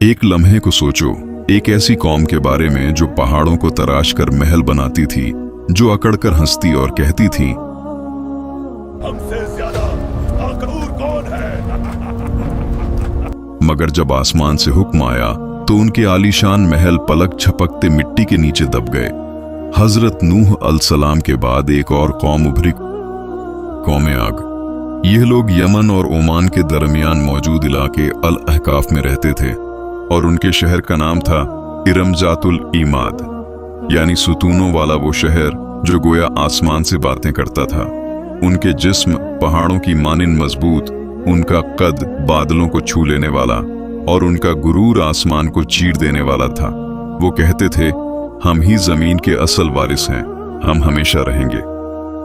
एक लम्हे को सोचो, एक ऐसी कौम के बारे में जो पहाड़ों को तराश कर महल बनाती थी, जो अकड़कर हंसती और कहती थी, हमसे ज्यादा ताकतवर कौन है? मगर जब आसमान से हुक्म आया तो उनके आलीशान महल पलक झपकते मिट्टी के नीचे दब गए। हजरत नूह अलसलाम के बाद एक और कौम उभरी, कौम आग। यह लोग यमन और ओमान के दरमियान मौजूद इलाके अल अहकाफ में रहते थे और उनके शहर का नाम था इरम जातुल ईमाद, यानी सुतूनों वाला वो शहर जो गोया आसमान से बातें करता था। उनके जिस्म पहाड़ों की मानिंद मजबूत, उनका कद बादलों को छू लेने वाला और उनका गुरूर आसमान को चीर देने वाला था। वो कहते थे, हम ही जमीन के असल वारिस हैं, हम हमेशा रहेंगे।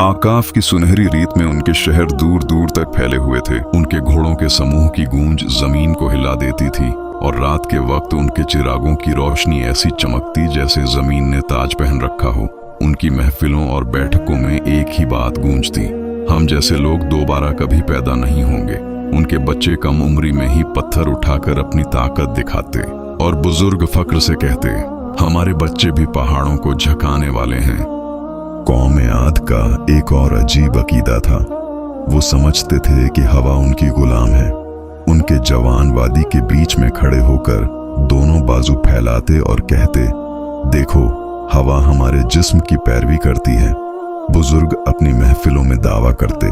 आकाफ की सुनहरी रीत में उनके शहर दूर दूर तक फैले हुए थे। उनके घोड़ों के समूह की गूंज जमीन को हिला देती थी और रात के वक्त उनके चिरागों की रोशनी ऐसी चमकती जैसे जमीन ने ताज पहन रखा हो। उनकी महफिलों और बैठकों में एक ही बात गूंजती, हम जैसे लोग दोबारा कभी पैदा नहीं होंगे। उनके बच्चे कम उम्री में ही पत्थर उठाकर अपनी ताकत दिखाते और बुजुर्ग फक्र से कहते, हमारे बच्चे भी पहाड़ों को झकाने वाले हैं। कौम आद का एक और अजीब अकीदा था। वो समझते थे कि हवा उनकी गुलाम है। उनके जवान वादी के बीच में खड़े होकर दोनों बाजू फैलाते और कहते, देखो हवा हमारे जिस्म की पैरवी करती है। बुजुर्ग अपनी महफिलों में दावा करते,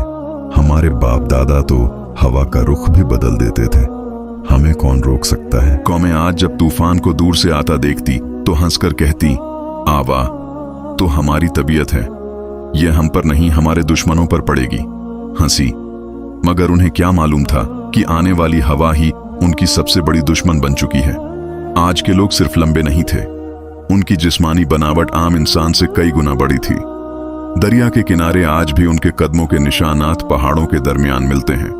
हमारे बाप दादा तो हवा का रुख भी बदल देते थे, हमें कौन रोक सकता है। कौम आद जब तूफान को दूर से आता देखती तो हंसकर कहती, आवा तो हमारी तबीयत है, यह हम पर नहीं हमारे दुश्मनों पर पड़ेगी। हंसी, मगर उन्हें क्या मालूम था कि आने वाली हवा ही उनकी सबसे बड़ी दुश्मन बन चुकी है। आज के लोग सिर्फ लंबे नहीं थे, उनकी जिस्मानी बनावट आम इंसान से कई गुना बड़ी थी। दरिया के किनारे आज भी उनके कदमों के निशानात पहाड़ों के दरमियान मिलते हैं,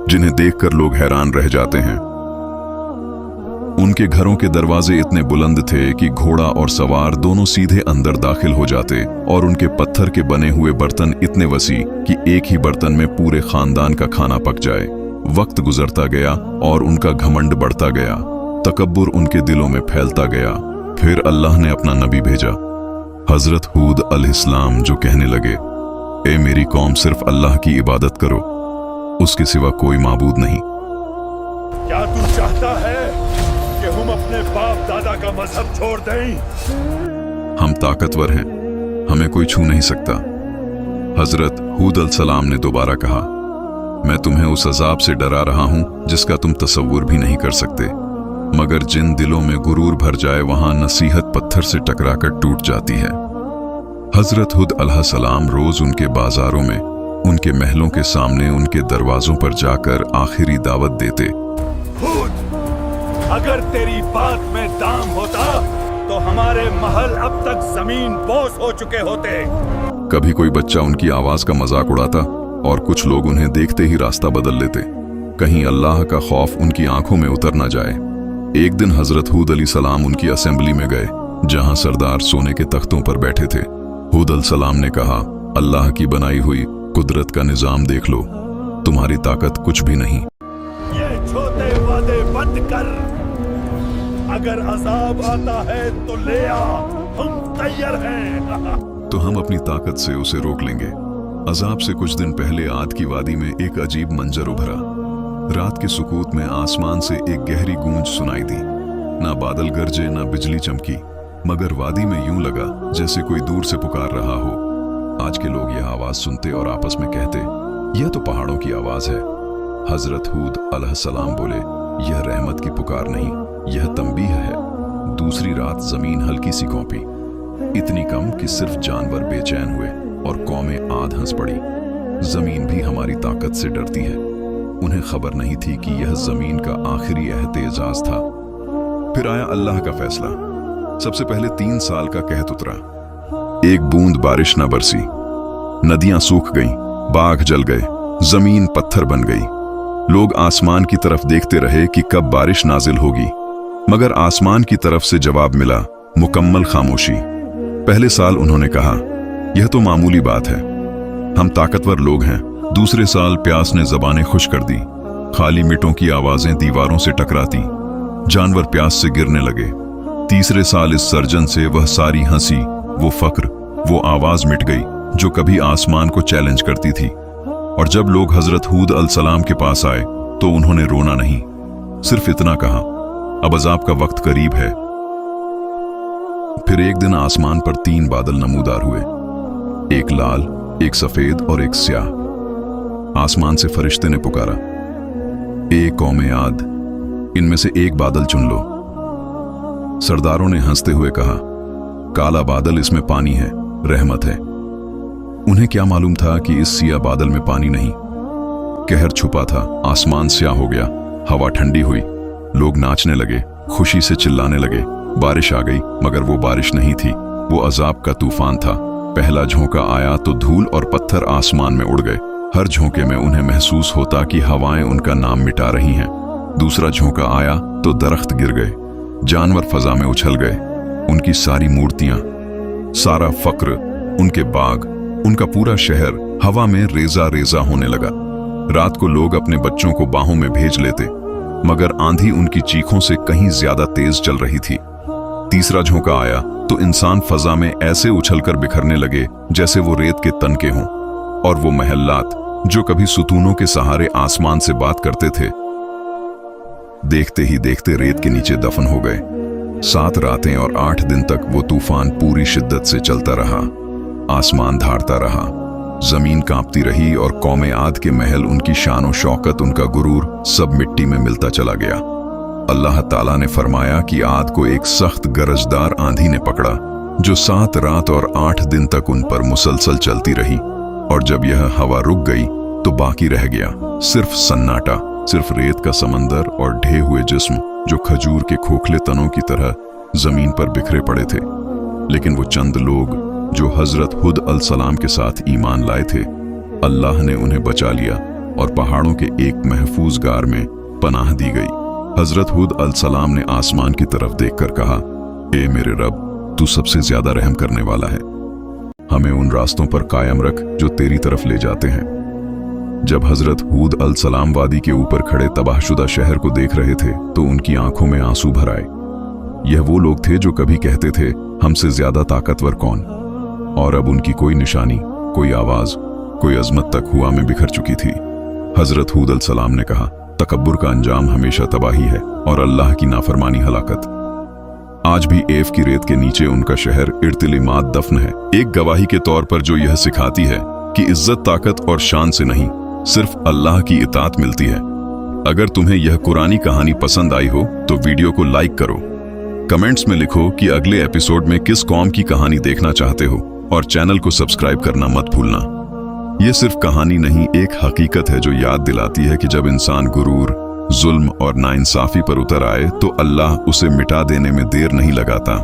जिन्हें देखकर लोग हैरान रह जाते हैं। उनके घरों के दरवाजे इतने बुलंद थे कि घोड़ा और सवार दोनों सीधे अंदर दाखिल हो जाते और उनके पत्थर के बने हुए बर्तन इतने वसी कि एक ही बर्तन में पूरे खानदान का खाना पक जाए। वक्त गुजरता गया और उनका घमंड बढ़ता गया, तकब्बुर उनके दिलों में फैलता गया। फिर अल्लाह ने अपना नबी भेजा, हजरत हूद अलैहिस्सलाम, जो कहने लगे, ए मेरी कौम, सिर्फ अल्लाह की इबादत करो, उसके सिवा कोई माबूद नहीं। क्या तू चाहता है कि हम अपने बाप दादा का मजहब छोड़ दें? हम ताकतवर हैं, हमें कोई छू नहीं सकता। हजरत हूद अलैहिस्सलाम ने दोबारा कहा, मैं तुम्हें उस अजाब से डरा रहा हूं जिसका तुम तसव्वुर भी नहीं कर सकते। मगर जिन दिलों में गुरूर भर जाए वहां नसीहत पत्थर से टकराकर टूट जाती है। हजरत हुद अलैहिस्सलाम रोज उनके बाजारों में, उनके महलों के सामने, उनके दरवाजों पर जाकर आखिरी दावत देते। हुद, अगर तेरी बात में दाम होता तो हमारे महल अब तक जमीन बोस हो चुके होते। कभी कोई बच्चा उनकी आवाज का मजाक उड़ाता और कुछ लोग उन्हें देखते ही रास्ता बदल लेते, कहीं अल्लाह का खौफ उनकी आंखों में उतर न जाए। एक दिन हजरत हूद अलैहिस्सलाम उनकी असेंबली में गए, जहां सरदार सोने के तख्तों पर बैठे थे। हूद अलैहिस्सलाम ने कहा, अल्लाह की बनाई हुई कुदरत का निजाम देख लो, तुम्हारी ताकत कुछ भी नहीं। ये छोटे वादे बंद कर, अगर अजाब आता है तो ले आ, हम तैयार हैं। तो हम अपनी ताकत से उसे रोक लेंगे। अजाब से कुछ दिन पहले आद की वादी में एक अजीब मंजर उभरा। रात के सुकूत में आसमान से एक गहरी गूंज सुनाई दी। ना बादल गरजे, ना बिजली चमकी, मगर वादी में यूं लगा जैसे कोई दूर से पुकार रहा हो। आज के लोग यह आवाज सुनते और आपस में कहते, यह तो पहाड़ों की आवाज है। हजरत हूद अलैहिस्सलाम बोले, यह रहमत की पुकार नहीं, यह तंबीह है। दूसरी रात जमीन हल्की सी कौंपी, इतनी कम कि सिर्फ जानवर बेचैन हुए और कौमें आध हंस पड़ी। जमीन भी हमारी ताकत से डरती है। उन्हें खबर नहीं थी कि यह जमीन का आखिरी एहतेजाज था। फिर आया अल्लाह का फैसला। सबसे पहले 3 साल का कहत उतरा। एक बूंद बारिश न बरसी, नदियां सूख गईं, बाग जल गए, जमीन पत्थर बन गई। लोग आसमान की तरफ देखते रहे कि कब बारिश नाजिल होगी, मगर आसमान की तरफ से जवाब मिला, मुकम्मल खामोशी। पहले साल उन्होंने कहा, यह तो मामूली बात है, हम ताकतवर लोग हैं। दूसरे साल प्यास ने जबानें खुश कर दी, खाली मिट्टों की आवाजें दीवारों से टकराती। जानवर प्यास से गिरने लगे। तीसरे साल इस सर्जन से वह सारी हंसी, वो फक्र, वो आवाज मिट गई जो कभी आसमान को चैलेंज करती थी। और जब लोग हजरत हूद अलसलाम के पास आए तो उन्होंने रोना नहीं, सिर्फ इतना कहा, अब अजाब का वक्त करीब है। फिर एक दिन आसमान पर 3 बादल नमूदार हुए, एक लाल, एक सफेद और एक स्याह। आसमान से फरिश्ते ने पुकारा, ए कौमे आद, इनमें से एक बादल चुन लो। सरदारों ने हंसते हुए कहा, काला बादल, इसमें पानी है, रहमत है। उन्हें क्या मालूम था कि इस सिया बादल में पानी नहीं। कहर छुपा था, आसमान स्याह हो गया, हवा ठंडी हुई, लोग नाचने लगे, खुशी से चिल्लाने लगे। बारिश आ गई, मगर वो बारिश नहीं थी, वो अजाब का तूफान था। पहला झोंका आया तो धूल और पत्थर आसमान में उड़ गए। हर झोंके में उन्हें महसूस होता कि हवाएं उनका नाम मिटा रही हैं। दूसरा झोंका आया तो दरख्त गिर गए, जानवर फजा में उछल गए, उनकी सारी मूर्तियां, सारा फक्र, उनके बाग, उनका पूरा शहर हवा में रेजा रेजा होने लगा। रात को लोग अपने बच्चों को बाहों में भेज लेते, मगर आंधी उनकी चीखों से कहीं ज्यादा तेज चल रही थी। तीसरा झोंका आया तो इंसान फजा में ऐसे उछलकर बिखरने लगे जैसे वो रेत के तनके हों, और वो महल्लात जो कभी सुतूनों के सहारे आसमान से बात करते थे, देखते ही देखते रेत के नीचे दफन हो गए। 7 रातें और 8 दिन तक वो तूफान पूरी शिद्दत से चलता रहा। आसमान धारता रहा, जमीन कांपती रही, और कौमे आद के महल, उनकी शान और शौकत, उनका गुरूर सब मिट्टी में मिलता चला गया। अल्लाह ताला ने फरमाया कि आद को एक सख्त गरजदार आंधी ने पकड़ा जो 7 रात और 8 दिन तक उन पर मुसलसल चलती रही। और जब यह हवा रुक गई तो बाकी रह गया सिर्फ सन्नाटा, सिर्फ रेत का समंदर और ढे हुए जिस्म जो खजूर के खोखले तनों की तरह जमीन पर बिखरे पड़े थे। लेकिन वो चंद लोग जो हजरत हुद अलसलाम के साथ ईमान लाए थे, अल्लाह ने उन्हें बचा लिया और पहाड़ों के एक महफूज गार में पनाह दी गई। हजरत हुद अलसलाम ने आसमान की तरफ देखकर कहा, ए मेरे रब, तू सबसे ज्यादा रहम करने वाला है, हमें उन रास्तों पर कायम रख जो तेरी तरफ ले जाते हैं। जब हजरत हूद अलसलाम वादी के ऊपर खड़े तबाहशुदा शहर को देख रहे थे तो उनकी आंखों में आंसू भर आए। यह वो लोग थे जो कभी कहते थे, हमसे ज्यादा ताकतवर कौन, और अब उनकी कोई निशानी, कोई आवाज, कोई अजमत तक हुआ में बिखर चुकी थी। हजरत हूद अलसलाम ने कहा, तकब्बुर का अंजाम हमेशा तबाही है और अल्लाह की नाफरमानी हलाकत। आज भी एफ की रेत के नीचे उनका शहर इर्तिलिमात दफन है, एक गवाही के तौर पर जो यह सिखाती है कि इज्जत, ताकत और शान से नहीं, सिर्फ अल्लाह की इताअत मिलती है। अगर तुम्हें यह कुरानी कहानी पसंद आई हो तो वीडियो को लाइक करो, कमेंट्स में लिखो कि अगले एपिसोड में किस कौम की कहानी देखना चाहते हो, और चैनल को सब्सक्राइब करना मत भूलना। यह सिर्फ कहानी नहीं, एक हकीकत है जो याद दिलाती है कि जब इंसान गुरूर, जुल्म और नाइंसाफी पर उतर आए तो अल्लाह उसे मिटा देने में देर नहीं लगाता।